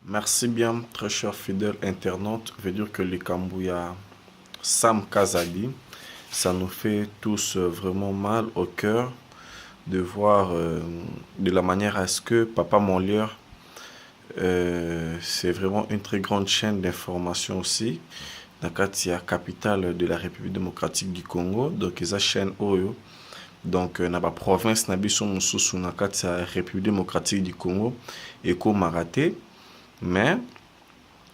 Merci bien, très cher fidèle internaute. Je veux dire que les Kambouya Sam Kazadi, ça nous fait tous vraiment mal au cœur de voir de la manière à ce que Papa Molière, c'est vraiment une très grande chaîne d'information aussi. Nakatia, capitale de la République démocratique du Congo. Donc, ils chaîne Oyo. Donc, na ba province na biso mususu na kati ya République démocratique du Congo eko maraté. Mais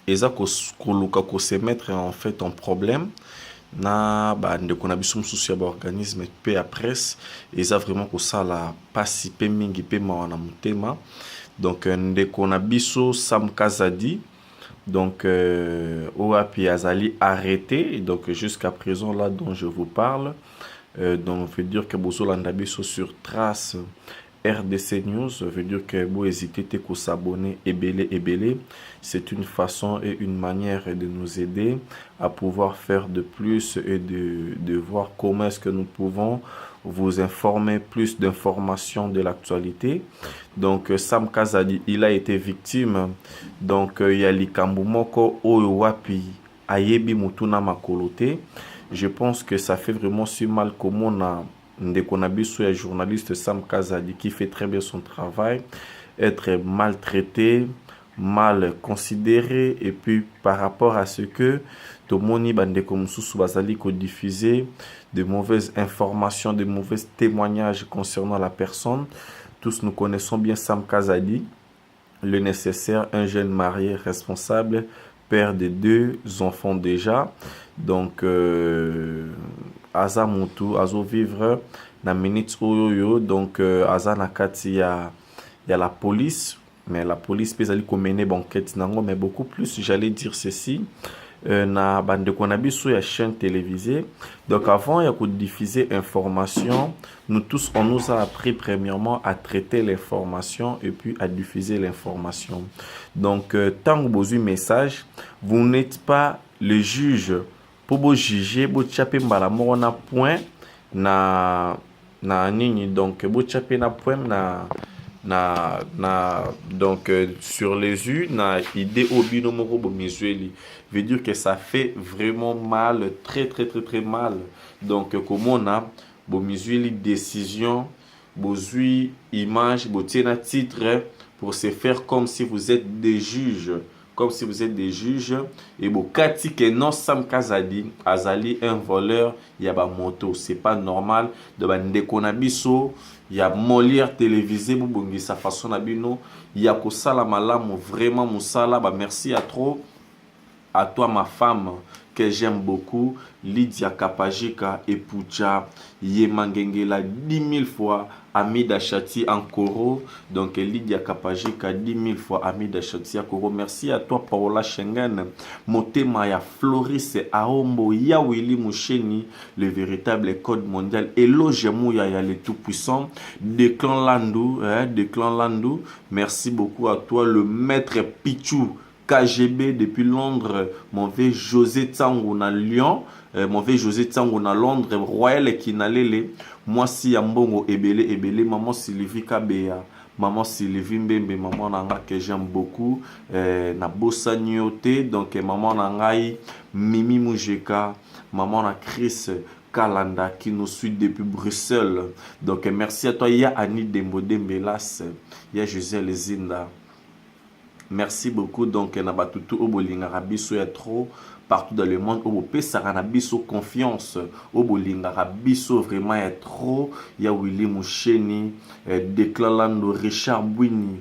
eza koluka se mettre en fait en problème na ba ndeko na biso mususu ya ba organisme pe ya presse eza vraiment kosala pasi pe mingi pe mawa na motema. Donc ndeko na biso Sam Kazadi donc oapi azali arrêté donc jusqu'à présent là dont je vous parle. Donc veut dire que bozolanda biso sur trace RDC News, veut dire que vous hésitez à s'abonner et belé. C'est une façon et une manière de nous aider à pouvoir faire de plus et de voir comment est-ce que nous pouvons vous informer plus d'informations de l'actualité. Donc Sam Kazadi, il a été victime. Donc il y a Likambu Moko Oyowapi Ayebi Mutuna Makolote. Je pense que ça fait vraiment si mal comme on a un journaliste Sam Kazadi qui fait très bien son travail, être maltraité, mal considéré, et puis par rapport à ce que Tomoni Bandeko Mususu Bazali diffuser de mauvaises informations, de mauvais témoignages concernant la personne. Tous nous connaissons bien Sam Kazadi, le nécessaire, un jeune marié responsable, père de 2 enfants déjà. Donc aza mutu azo vivre na minute oyoyo. Donc aza na kati ya la police, mais la police peut aller mener enquête nango, mais beaucoup plus j'allais dire ceci na bandeko na biso ya chaîne télévisée. Donc avant il y a que diffuser information, nous tous on nous a appris premièrement à traiter l'information et puis à diffuser l'information. Donc tant que vous avez un message, vous n'êtes pas le juge pour vous juger, vous chapez mbala moko na point na nini. Donc vous chapez na point donc sur les yeux na idée obino moko bo mizueli veut dire que ça fait vraiment mal, très mal. Donc comment on a bo mizueli décision bozui image bo tiena titre pour se faire comme si vous êtes des juges, comme si vous êtes des juges. Et bokati que non Sam Kazadi azali un voleur ya ba moto, c'est pas normal de ba ndeko na biso ya Molière télévisé bobongi sa façon na bino ya ko sala malamu vraiment musala. Ba merci à trop à toi ma femme que j'aime beaucoup, Lydia Kapajika et Pucha Yemangengela 10 000 fois Amida Chati en Koro. Donc Lydia Kapajika 10 000 fois Amida Chati en Koro. Merci à toi Paola Schengen, Motema ya Floris Aombo ya Willy Moucheni, le véritable code mondial. Eloge Mouya ya le tout puissant de Clan Landou, merci beaucoup à toi le maître Pichou KGB depuis Londres, mon vieux José Tsango na Lyon, mon vieux José Tsango na Londres, Royal Kinalele, moi si Yambongo Ebele, maman Sylvie Kabea, maman Sylvie Mbembe, maman nanga que j'aime beaucoup, na Bossa Nyote, donc maman nangai Mimi Moujeka, maman na Chris Kalanda qui nous suit depuis Bruxelles. Donc merci à toi, il y a Annie Dembodembelas, il y a José Lezinda. Merci beaucoup. Donc, Nabatutu Obolinga Rabiso est trop partout dans le monde. Obo Saranabiso confiance. Obolinga Rabiso vraiment est trop. Il y a Willy Moucheni, Declan Lando, Richard Bouini.